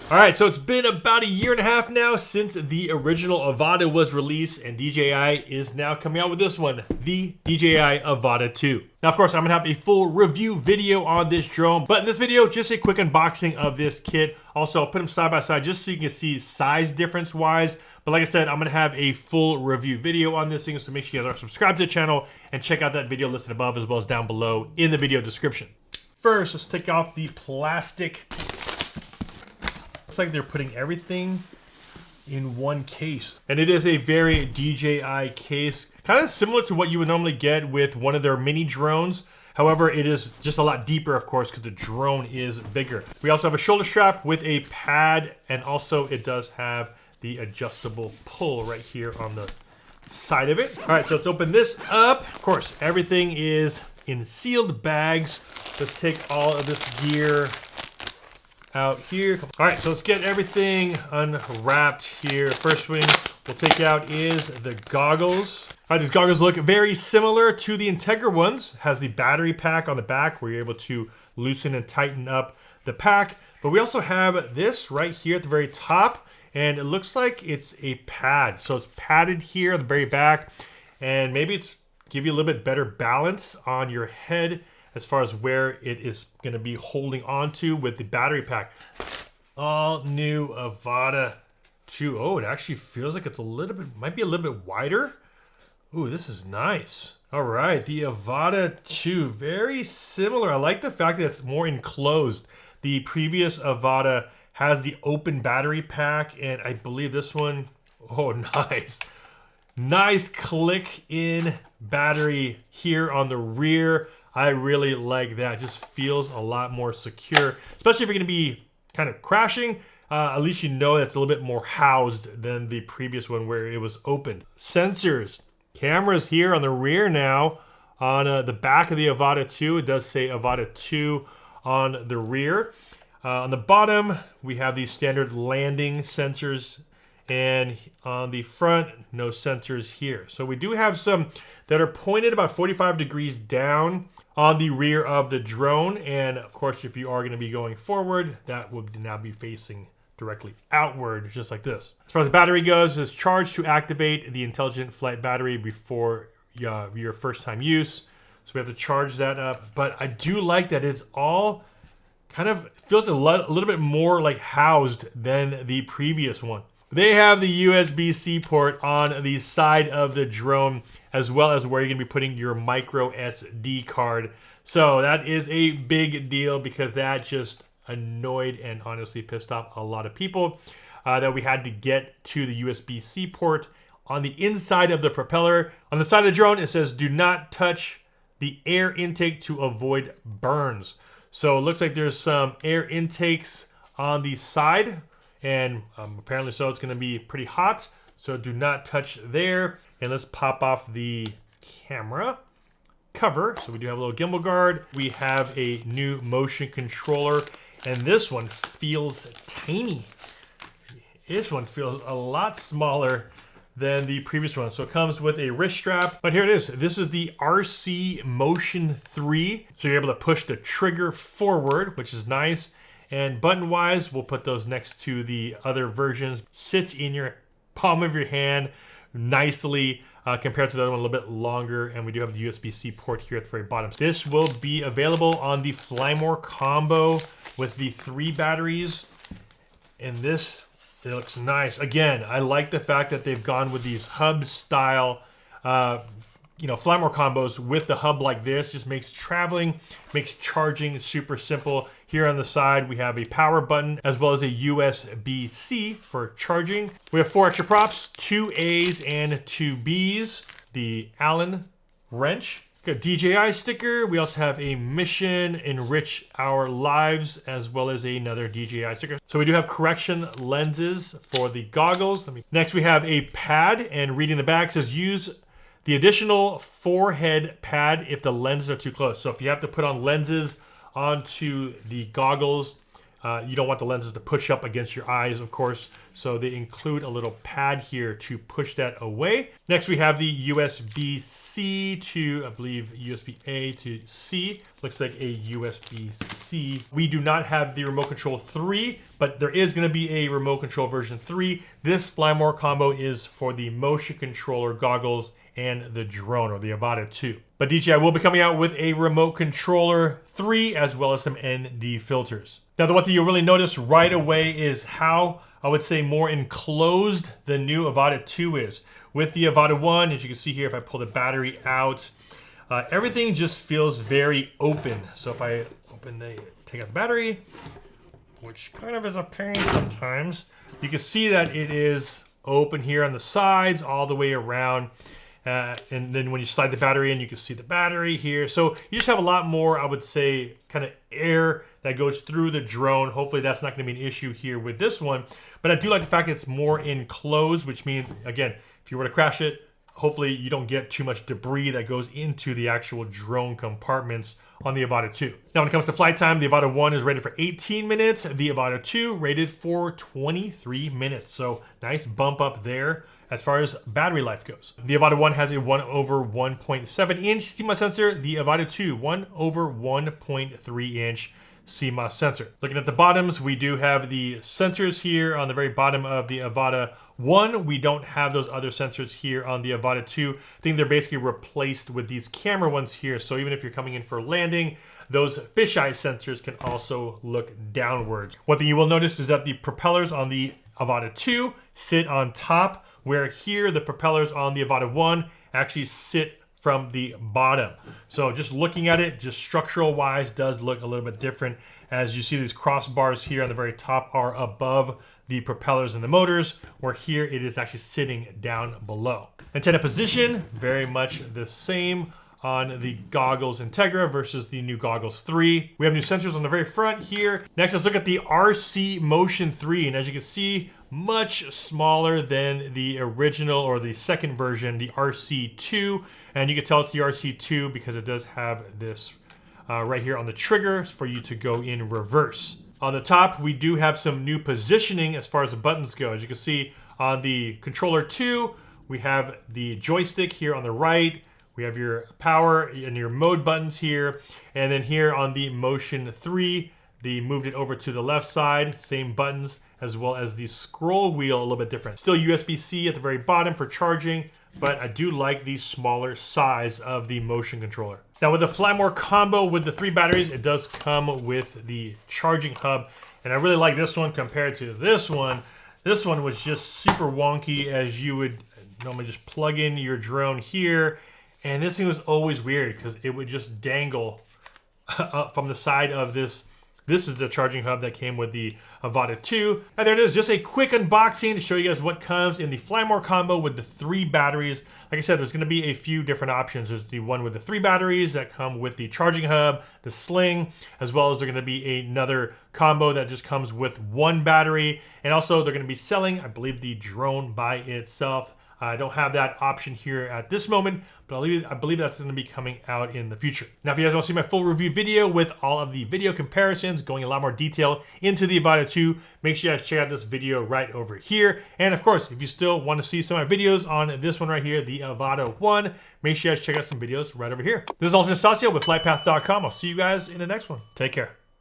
All right, so it's been about a year and a half now since the original Avata was released, and DJI is now coming out with this one, the DJI Avata 2. Now, of course, I'm gonna have a full review video on this drone, but in this video, just a quick unboxing of this kit. Also, I'll put them side by side just so you can see size difference wise. But like I said, I'm gonna have a full review video on this thing, so make sure you guys are subscribed to the channel and check out that video listed above as well as down below in the video description. First, let's take off the plastic. Looks like they're putting everything in one case. And it is a very DJI case, kind of similar to what you would normally get with one of their mini drones. However, it is just a lot deeper, of course, because the drone is bigger. We also have a shoulder strap with a pad, and also it does have the adjustable pull right here on the side of it. All right, so let's open this up. Of course, everything is in sealed bags. Let's take all of this gear out here. All right, so let's get everything unwrapped here. First thing we'll take out is the goggles. All right, these goggles look very similar to the Integra ones. It has the battery pack on the back where you're able to loosen and tighten up the pack. But we also have this right here at the very top, and it looks like it's a pad. So it's padded here on the very back, and maybe it's give you a little bit better balance on your head as far as where it is going to be holding onto with the battery pack. All new Avata 2. Oh, it actually feels like it's a little bit, might be a little bit wider. Ooh, this is nice. All right, the Avata 2, very similar. I like the fact that it's more enclosed. The previous Avata has the open battery pack, and I believe this one, oh, nice. Nice click in battery here on the rear. I really like that. It just feels a lot more secure, especially if you're gonna be kind of crashing. At least you know that's a little bit more housed than the previous one where it was open. Sensors, cameras here on the rear now. On the back of the Avata 2, it does say Avata 2 on the rear. On the bottom, we have these standard landing sensors, and on the front, no sensors here. So we do have some that are pointed about 45 degrees down on the rear of the drone. And of course, if you are going to be going forward, that will now be facing directly outward, just like this. As far as the battery goes, it's charged to activate the intelligent flight battery before your first time use. So we have to charge that up. But I do like that it's all kind of feels a little bit more like housed than the previous one. They have the USB-C port on the side of the drone, as well as where you're going to be putting your micro SD card. So that is a big deal because that just annoyed and honestly pissed off a lot of people that we had to get to the USB-C port on the inside of the propeller. On the side of the drone, it says, do not touch the air intake to avoid burns. So it looks like there's some air intakes on the side, and apparently so it's going to be pretty hot. So do not touch there. And let's pop off the camera cover. So we do have a little gimbal guard. We have a new motion controller, and this one feels tiny. This one feels a lot smaller than the previous one. So it comes with a wrist strap, but here it is. This is the RC Motion 3. So you're able to push the trigger forward, which is nice. And button wise, we'll put those next to the other versions. Sits in your palm of your hand nicely compared to the other one, a little bit longer. And we do have the USB-C port here at the very bottom. This will be available on the Flymore combo with the 3 batteries. And this, it looks nice. Again, I like the fact that they've gone with these hub style Flymore combos with the hub like this. Just makes traveling, makes charging super simple. Here on the side, we have a power button as well as a USB-C for charging. We have 4 extra props, 2 A's and 2 B's. The Allen wrench. Got a DJI sticker. We also have a mission, enrich our lives, as well as another DJI sticker. So we do have correction lenses for the goggles. Next we have a pad, and reading the back says use the additional forehead pad if the lenses are too close. So if you have to put on lenses onto the goggles, You don't want the lenses to push up against your eyes, of course, so they include a little pad here to push that away. Next, we have the USB-C to, I believe, USB-A to C. Looks like a USB-C. We do not have the Remote Control 3, but there is going to be a Remote Control version 3. This Fly More combo is for the motion controller goggles and the drone, or the Avata 2. But DJI will be coming out with a Remote Controller 3 as well as some ND filters. Now, the one thing you'll really notice right away is how, I would say, more enclosed the new Avata 2 is. With the Avata 1, as you can see here, if I pull the battery out, everything just feels very open. So if I take out the battery, which kind of is a pain sometimes, you can see that it is open here on the sides all the way around. And then when you slide the battery in, you can see the battery here. So you just have a lot more, I would say, kind of air that goes through the drone. Hopefully that's not going to be an issue here with this one. But I do like the fact that it's more enclosed, which means, again, if you were to crash it, hopefully you don't get too much debris that goes into the actual drone compartments on the Avata 2. Now, when it comes to flight time, the Avata 1 is rated for 18 minutes. The Avata 2 rated for 23 minutes. So nice bump up there as far as battery life goes. The Avata 1 has a 1/1.7 inch CMOS sensor. The Avata 2, 1/1.3 inch CMOS sensor. Looking at the bottoms, we do have the sensors here on the very bottom of the Avata 1. We don't have those other sensors here on the Avata 2. I think they're basically replaced with these camera ones here. So even if you're coming in for landing, those fisheye sensors can also look downwards. One thing you will notice is that the propellers on the Avata 2 sit on top, where here the propellers on the Avata 1 actually sit from the bottom. So just looking at it, just structural wise, does look a little bit different. As you see, these crossbars here on the very top are above the propellers and the motors, where here it is actually sitting down below. Antenna position, very much the same on the goggles Integra versus the new goggles 3. We have new sensors on the very front here. Next, let's look at the RC Motion 3. And as you can see, much smaller than the original or the second version, the RC2. And you can tell it's the RC2 because it does have this right here on the trigger for you to go in reverse. On the top, we do have some new positioning as far as the buttons go. As you can see on the controller 2, we have the joystick here on the right. We have your power and your mode buttons here. And then here on the Motion 3, they moved it over to the left side, same buttons, as well as the scroll wheel a little bit different. Still USB-C at the very bottom for charging, but I do like the smaller size of the motion controller. Now with the Fly More combo with the 3 batteries, it does come with the charging hub. And I really like this one compared to this one. This one was just super wonky, as you would normally just plug in your drone here. And this thing was always weird because it would just dangle up from the side of this. This is the charging hub that came with the Avata 2. And there it is, just a quick unboxing to show you guys what comes in the Fly More combo with the 3 batteries. Like I said, there's gonna be a few different options. There's the one with the 3 batteries that come with the charging hub, the sling, as well as there's gonna be another combo that just comes with 1 battery. And also they're gonna be selling, I believe, the drone by itself. I don't have that option here at this moment, but I believe that's going to be coming out in the future. Now, if you guys want to see my full review video with all of the video comparisons, going a lot more detail into the Avata 2, make sure you guys check out this video right over here. And of course, if you still want to see some of my videos on this one right here, the Avata 1, make sure you guys check out some videos right over here. This is Ultimate Stacio with FlytPath.com. I'll see you guys in the next one. Take care.